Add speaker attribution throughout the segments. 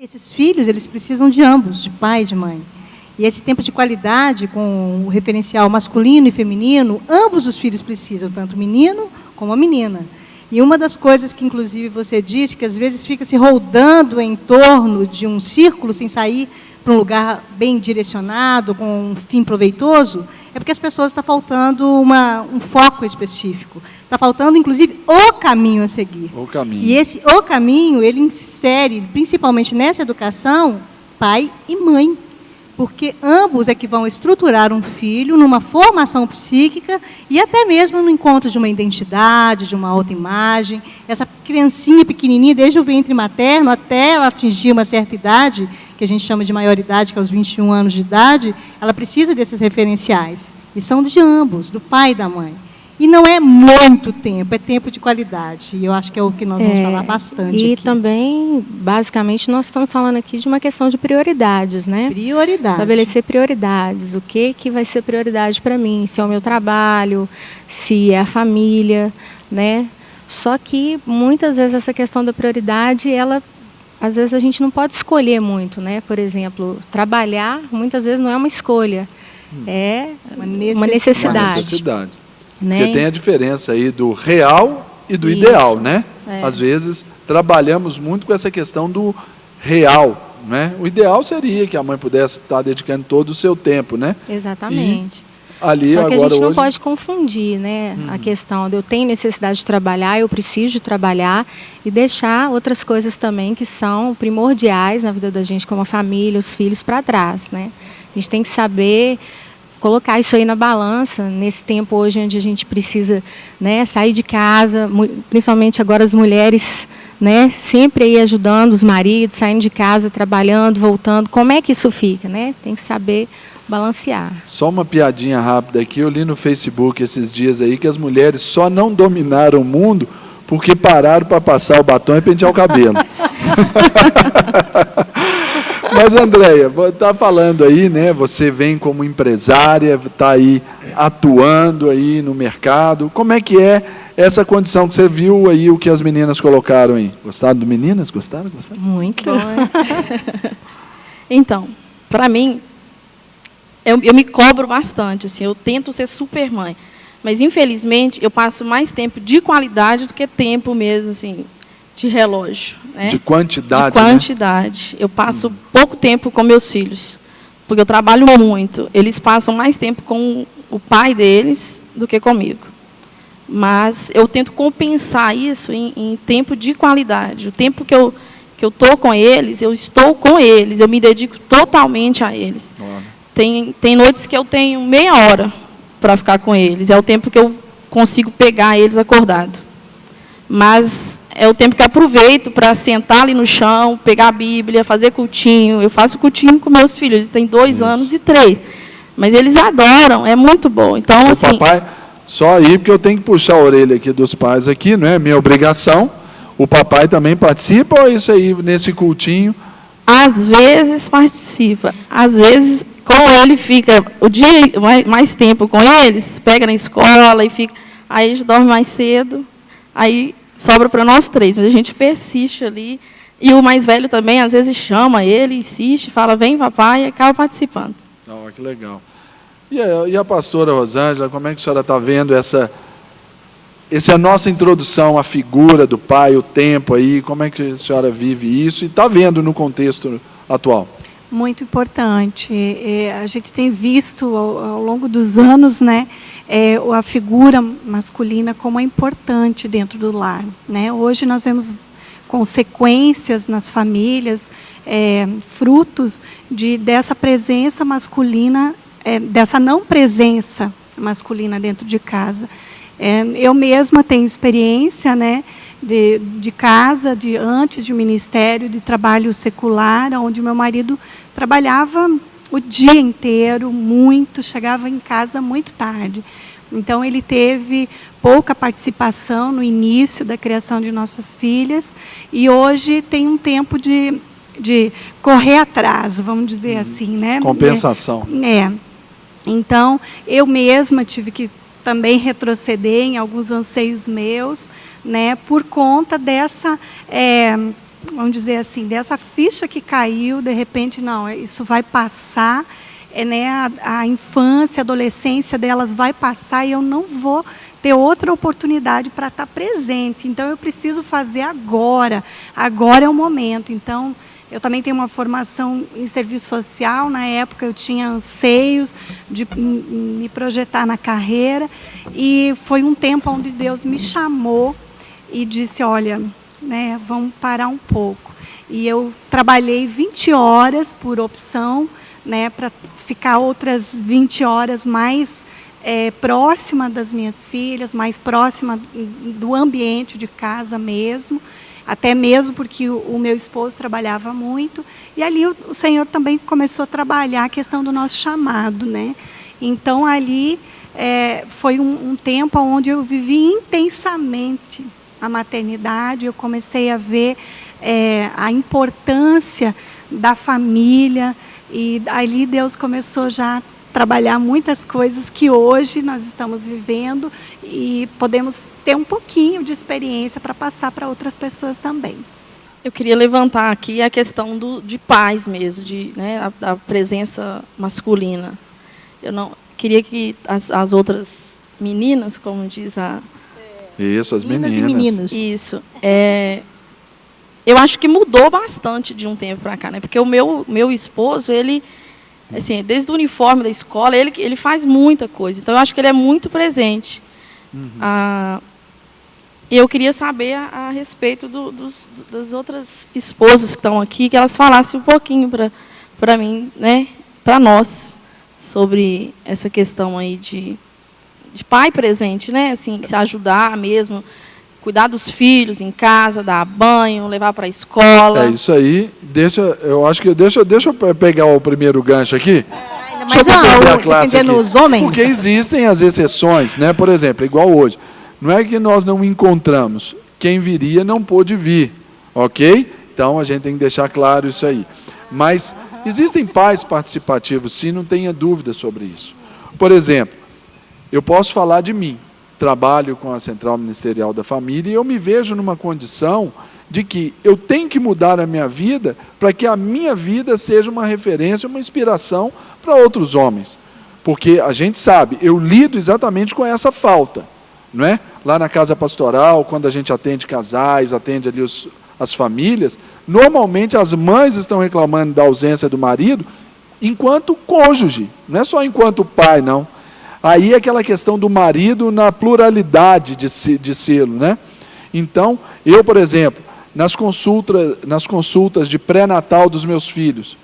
Speaker 1: Esses filhos, eles precisam de ambos, de pai e de mãe. E esse tempo de qualidade, com o referencial masculino e feminino, ambos os filhos precisam, tanto o menino como a menina. E uma das coisas que, inclusive, você disse, que às vezes fica se rodando em torno de um círculo, sem sair para um lugar bem direcionado, com um fim proveitoso, é porque as pessoas estão faltando um foco específico. Está faltando, inclusive, o caminho a seguir.
Speaker 2: O caminho.
Speaker 1: E o caminho, ele insere, principalmente nessa educação, pai e mãe. Porque ambos é que vão estruturar um filho numa formação psíquica e até mesmo no encontro de uma identidade, de uma autoimagem. Essa criancinha pequenininha, desde o ventre materno até ela atingir uma certa idade, que a gente chama de maioridade, que é aos 21 anos de idade, ela precisa desses referenciais. E são de ambos, do pai e da mãe. E não é muito tempo, é tempo de qualidade. E eu acho que é o que nós vamos falar bastante
Speaker 3: e
Speaker 1: aqui.
Speaker 3: Também, basicamente, nós estamos falando aqui de uma questão de prioridades, né?
Speaker 1: Prioridades.
Speaker 3: Estabelecer prioridades. O que vai ser prioridade para mim? Se é o meu trabalho, se é a família, né? Só que, muitas vezes, essa questão da prioridade, às vezes, a gente não pode escolher muito, né? Por exemplo, trabalhar, muitas vezes, não é uma escolha. É uma necessidade.
Speaker 2: Uma necessidade.
Speaker 3: Né?
Speaker 2: Porque tem a diferença aí do real e do ideal, né? Às vezes, trabalhamos muito com essa questão do real, né? O ideal seria que a mãe pudesse estar dedicando todo o seu tempo, né?
Speaker 3: Exatamente.
Speaker 2: Ali,
Speaker 3: só que
Speaker 2: agora,
Speaker 3: a gente não
Speaker 2: hoje...
Speaker 3: pode confundir, né? A questão de eu tenho necessidade de trabalhar, eu preciso de trabalhar e deixar outras coisas também que são primordiais na vida da gente, como a família, os filhos, para trás, né? A gente tem que saber colocar isso aí na balança, nesse tempo hoje onde a gente precisa, né, sair de casa, principalmente agora as mulheres, né, sempre aí ajudando os maridos, saindo de casa, trabalhando, voltando. Como é que isso fica, né? Tem que saber balancear.
Speaker 2: Só uma piadinha rápida aqui, eu li no Facebook esses dias aí que as mulheres só não dominaram o mundo porque pararam para passar o batom e pentear o cabelo. Mas, Andréia, está falando aí, né? Você vem como empresária, está aí atuando aí no mercado. Como é que é essa condição que você viu aí, o que as meninas colocaram aí? Gostaram do meninas? Gostaram?
Speaker 4: Muito. Então, para mim, eu me cobro bastante, assim, eu tento ser super mãe. Mas, infelizmente, eu passo mais tempo de qualidade do que tempo mesmo, assim, de relógio. Né?
Speaker 2: De quantidade,
Speaker 4: de quantidade. Né? Eu passo pouco tempo com meus filhos, porque eu trabalho muito. Eles passam mais tempo com o pai deles do que comigo. Mas eu tento compensar isso em tempo de qualidade. O tempo que eu estou com eles, eu estou com eles, eu me dedico totalmente a eles. Tem noites que eu tenho meia hora para ficar com eles. É o tempo que eu consigo pegar eles acordados. Mas é o tempo que eu aproveito para sentar ali no chão, pegar a Bíblia, fazer cultinho. Eu faço cultinho com meus filhos, eles têm 2 anos e 3. Mas eles adoram, é muito bom. Então,
Speaker 2: o
Speaker 4: assim...
Speaker 2: papai, só aí, porque eu tenho que puxar a orelha aqui dos pais aqui, não é minha obrigação. O papai também participa ou é isso aí, nesse cultinho?
Speaker 4: Às vezes participa. Às vezes, com ele, fica o dia mais tempo com eles, pega na escola e fica... Aí a gente dorme mais cedo, aí... sobra para nós 3, mas a gente persiste ali. E o mais velho também, às vezes, chama ele, insiste, fala, vem, papai, e acaba participando.
Speaker 2: Oh, que legal. E a pastora Rosângela, como é que a senhora está vendo essa é a nossa introdução à figura do pai, o tempo aí, como é que a senhora vive isso e está vendo no contexto atual?
Speaker 5: Muito importante. A gente tem visto ao longo dos anos, né, a figura masculina como é importante dentro do lar. Né? Hoje nós vemos consequências nas famílias, frutos dessa presença masculina, dessa não presença masculina dentro de casa. Eu mesma tenho experiência, né, de casa, antes de ministério, de trabalho secular, onde meu marido trabalhava o dia inteiro, muito, chegava em casa muito tarde. Então, ele teve pouca participação no início da criação de nossas filhas e hoje tem um tempo de correr atrás, vamos dizer assim, né?
Speaker 2: Compensação.
Speaker 5: Então, eu mesma tive que também retroceder em alguns anseios meus, né, por conta dessa vamos dizer assim, dessa ficha que caiu, de repente, não, isso vai passar, né, a infância, a adolescência delas vai passar e eu não vou ter outra oportunidade para estar presente. Então, eu preciso fazer agora. Agora é o momento. Então, eu também tenho uma formação em serviço social. Na época, eu tinha anseios de me projetar na carreira. E foi um tempo onde Deus me chamou e disse, olha, né, vamos parar um pouco. E eu trabalhei 20 horas por opção, né, para ficar outras 20 horas mais próxima das minhas filhas, mais próxima do ambiente de casa mesmo, até mesmo porque o meu esposo trabalhava muito, e ali o Senhor também começou a trabalhar a questão do nosso chamado, né? Então, ali foi um tempo onde eu vivi intensamente a maternidade, eu comecei a ver a importância da família, e ali Deus começou já a trabalhar muitas coisas que hoje nós estamos vivendo e podemos ter um pouquinho de experiência para passar para outras pessoas também.
Speaker 4: Eu queria levantar aqui a questão de pais mesmo, né, da presença masculina. Eu não queria que as outras meninas, como diz a...
Speaker 2: Isso, as meninas.
Speaker 1: E meninos.
Speaker 4: Isso. Eu acho que mudou bastante de um tempo para cá, né? Porque o meu esposo, ele, assim, desde o uniforme da escola, ele faz muita coisa. Então, eu acho que ele é muito presente. E eu queria saber a respeito das outras esposas que estão aqui, que elas falassem um pouquinho para mim, né? Para nós, sobre essa questão aí de pai presente, né? Assim, se ajudar mesmo, cuidar dos filhos em casa, dar banho, levar para a escola.
Speaker 2: É isso aí. Deixa eu pegar o primeiro gancho aqui.
Speaker 1: Mas defendendo os homens.
Speaker 2: Porque existem as exceções, né? Por exemplo, igual hoje. Não é que nós não encontramos. Quem viria não pôde vir, ok? Então a gente tem que deixar claro isso aí. Mas existem pais participativos, sim, não tenha dúvida sobre isso. Por exemplo, eu posso falar de mim. Trabalho com a Central Ministerial da Família e eu me vejo numa condição de que eu tenho que mudar a minha vida para que a minha vida seja uma referência, uma inspiração para outros homens. Porque a gente sabe, eu lido exatamente com essa falta, não é? Lá na casa pastoral, quando a gente atende casais, atende ali as famílias, normalmente as mães estão reclamando da ausência do marido enquanto cônjuge, não é só enquanto pai, não. Aí é aquela questão do marido na pluralidade de selo, né? Então, eu, por exemplo, nas consultas de pré-natal dos meus filhos,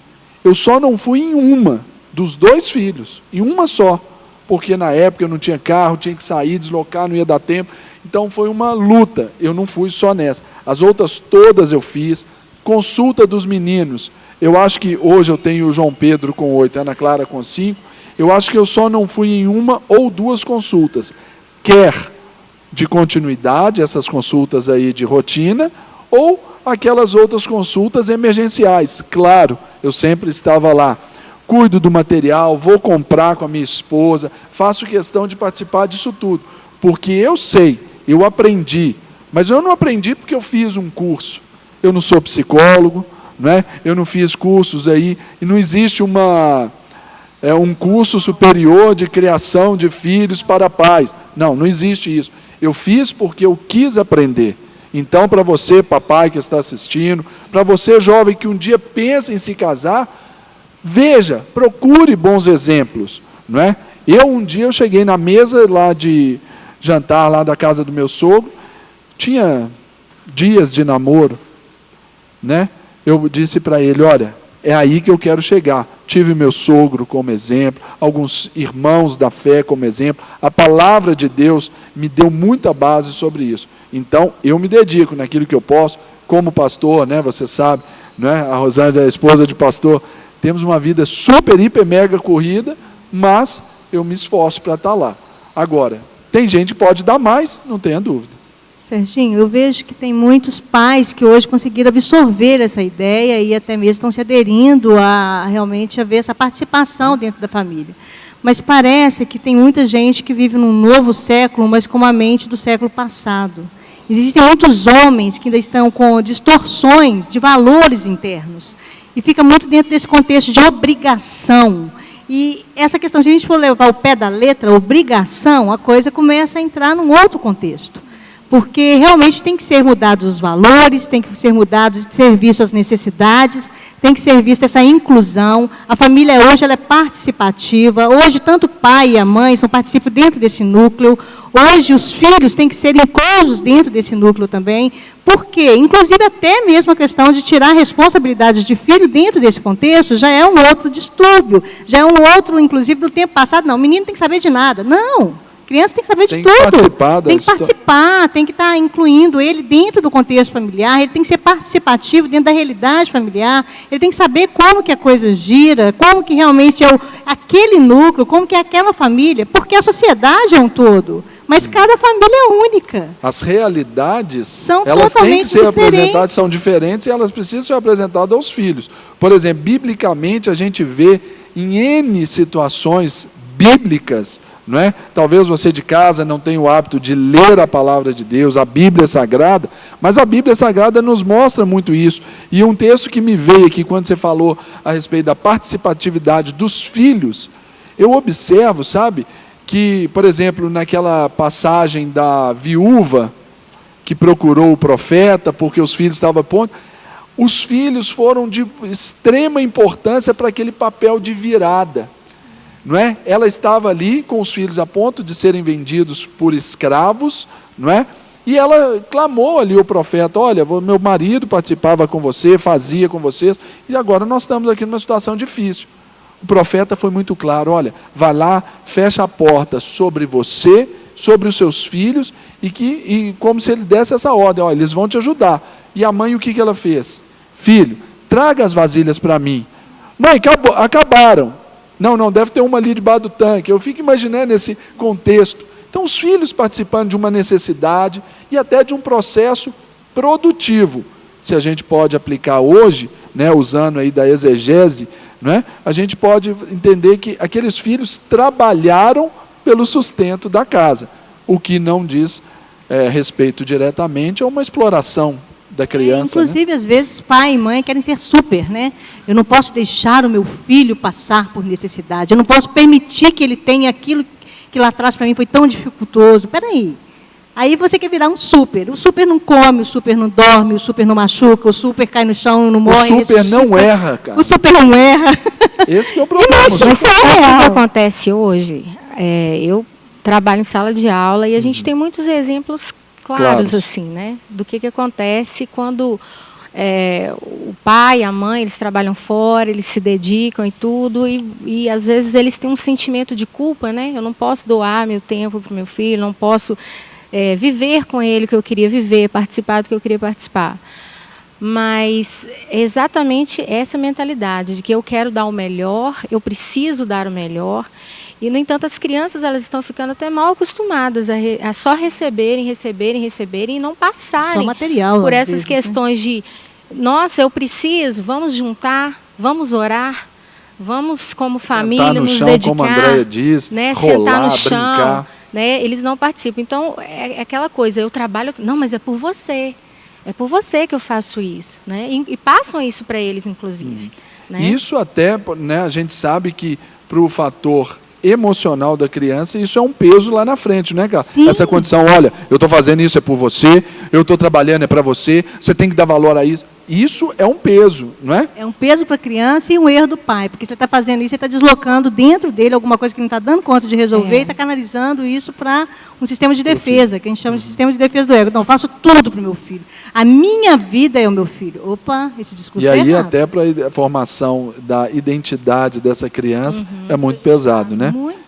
Speaker 2: eu só não fui em uma dos 2 filhos, em uma só, porque na época eu não tinha carro, tinha que sair, deslocar, não ia dar tempo, então foi uma luta, eu não fui só nessa. As outras todas eu fiz, consulta dos meninos, eu acho que hoje eu tenho o João Pedro com 8, a Ana Clara com 5, eu acho que eu só não fui em uma ou 2 consultas, quer de continuidade, essas consultas aí de rotina, ou aquelas outras consultas emergenciais. Claro, eu sempre estava lá. Cuido do material, vou comprar com a minha esposa, faço questão de participar disso tudo, porque eu sei, eu aprendi, mas eu não aprendi porque eu fiz um curso. Eu não sou psicólogo, né? Eu não fiz cursos aí, e não existe um curso superior de criação de filhos para pais. Não, não existe isso. Eu fiz porque eu quis aprender. Então, para você, papai que está assistindo, para você, jovem, que um dia pensa em se casar, veja, procure bons exemplos, não é? Um dia eu cheguei na mesa lá de jantar, lá da casa do meu sogro, tinha dias de namoro, né? Eu disse para ele, olha, é aí que eu quero chegar. Tive meu sogro como exemplo, alguns irmãos da fé como exemplo. A palavra de Deus me deu muita base sobre isso. Então, eu me dedico naquilo que eu posso, como pastor, né? Você sabe, né? A Rosângela é a esposa de pastor. Temos uma vida super, hiper, mega corrida, mas eu me esforço para estar lá. Agora, tem gente que pode dar mais, não tenha dúvida.
Speaker 1: Serginho, eu vejo que tem muitos pais que hoje conseguiram absorver essa ideia e até mesmo estão se aderindo a realmente haver essa participação dentro da família. Mas parece que tem muita gente que vive num novo século, mas com a mente do século passado. Existem muitos homens que ainda estão com distorções de valores internos. E fica muito dentro desse contexto de obrigação. E essa questão, se a gente for levar o pé da letra, obrigação, a coisa começa a entrar num outro contexto. Porque realmente tem que ser mudados os valores, tem que ser mudados, ser visto as necessidades, tem que ser vista essa inclusão. A família hoje ela é participativa, hoje tanto o pai e a mãe participam dentro desse núcleo, hoje os filhos têm que ser inclusos dentro desse núcleo também. Por quê? Inclusive até mesmo a questão de tirar responsabilidades de filho dentro desse contexto já é um outro distúrbio, já é um outro, inclusive, do tempo passado. Não, o menino tem que saber de nada. Não. Criança tem que saber de tudo. Tem que participar, tem que estar incluindo ele dentro do contexto familiar, ele tem que ser participativo dentro da realidade familiar, ele tem que saber como que a coisa gira, como que realmente é aquele núcleo, como que é aquela família, porque a sociedade é um todo, mas cada família é única.
Speaker 2: As realidades,
Speaker 1: são
Speaker 2: elas têm que ser
Speaker 1: diferentes.
Speaker 2: apresentadas, são diferentes e elas precisam ser apresentadas aos filhos. Por exemplo, biblicamente a gente vê em N situações bíblicas, não é? Talvez você de casa não tenha o hábito de ler a palavra de Deus, a Bíblia Sagrada, mas a Bíblia Sagrada nos mostra muito isso. E um texto que me veio aqui, quando você falou a respeito da participatividade dos filhos, eu observo, sabe, que, por exemplo, naquela passagem da viúva que procurou o profeta porque os filhos estavam a ponto, os filhos foram de extrema importância para aquele papel de virada. Não é? Ela estava ali com os filhos a ponto de serem vendidos por escravos, não é? E ela clamou ali o profeta, olha, meu marido participava com você, fazia com vocês, e agora nós estamos aqui numa situação difícil. O profeta foi muito claro, olha, vai lá, fecha a porta sobre você, sobre os seus filhos, e como se ele desse essa ordem, olha, eles vão te ajudar. E a mãe, o que ela fez? Filho, traga as vasilhas para mim. Mãe, acabaram. Não, deve ter uma ali debaixo do tanque. Eu fico imaginando esse contexto. Então, os filhos participando de uma necessidade e até de um processo produtivo. Se a gente pode aplicar hoje, né, usando aí da exegese, né, a gente pode entender que aqueles filhos trabalharam pelo sustento da casa. O que não diz respeito diretamente a uma exploração da criança.
Speaker 1: Inclusive, às vezes, pai e mãe querem ser super, né? Eu não posso deixar o meu filho passar por necessidade, eu não posso permitir que ele tenha aquilo que lá atrás para mim foi tão dificultoso. Espera aí. Aí você quer virar um super. O super não come, o super não dorme, o super não machuca, o super cai no chão e não morre.
Speaker 2: O super não erra, cara.
Speaker 1: O super não erra.
Speaker 2: Esse que é o problema.
Speaker 3: Mas sabe o que acontece hoje? Eu trabalho em sala de aula e a gente tem muitos exemplos claros, assim, né? Do que acontece quando o pai, a mãe, eles trabalham fora, eles se dedicam e tudo, e às vezes eles têm um sentimento de culpa, né? Eu não posso doar meu tempo para o meu filho, não posso viver com ele o que eu queria viver, participar do que eu queria participar. Mas é exatamente essa mentalidade de que eu quero dar o melhor, eu preciso dar o melhor. E, no entanto, as crianças elas estão ficando até mal acostumadas a só receberem e não passarem por essas questões de, nossa, eu preciso, vamos juntar, vamos orar, vamos como família nos
Speaker 2: chão,
Speaker 1: dedicar,
Speaker 2: como a Andréia diz,
Speaker 1: né,
Speaker 2: rolar,
Speaker 1: sentar no chão,
Speaker 2: brincar.
Speaker 1: Né, eles não participam. Então, é aquela coisa, eu trabalho, não, mas é por você que eu faço isso, né? E passam isso para eles, inclusive. Né?
Speaker 2: Isso até, né, a gente sabe que para o fator emocional da criança, isso é um peso lá na frente, né, cara?
Speaker 1: Sim.
Speaker 2: Essa condição, olha, eu estou fazendo isso é por você, eu estou trabalhando é para você, você tem que dar valor a isso. Isso é um peso, não é?
Speaker 1: É um peso para a criança e um erro do pai, porque você está fazendo isso, você está deslocando dentro dele alguma coisa que não está dando conta de resolver e está canalizando isso para um sistema de defesa, que a gente chama de sistema de defesa do ego. Então, eu faço tudo para o meu filho. A minha vida é o meu filho. Opa, esse discurso
Speaker 2: é errado. E aí,
Speaker 1: errado.
Speaker 2: até para a formação da identidade dessa criança, é muito pesado, né?
Speaker 1: Muito.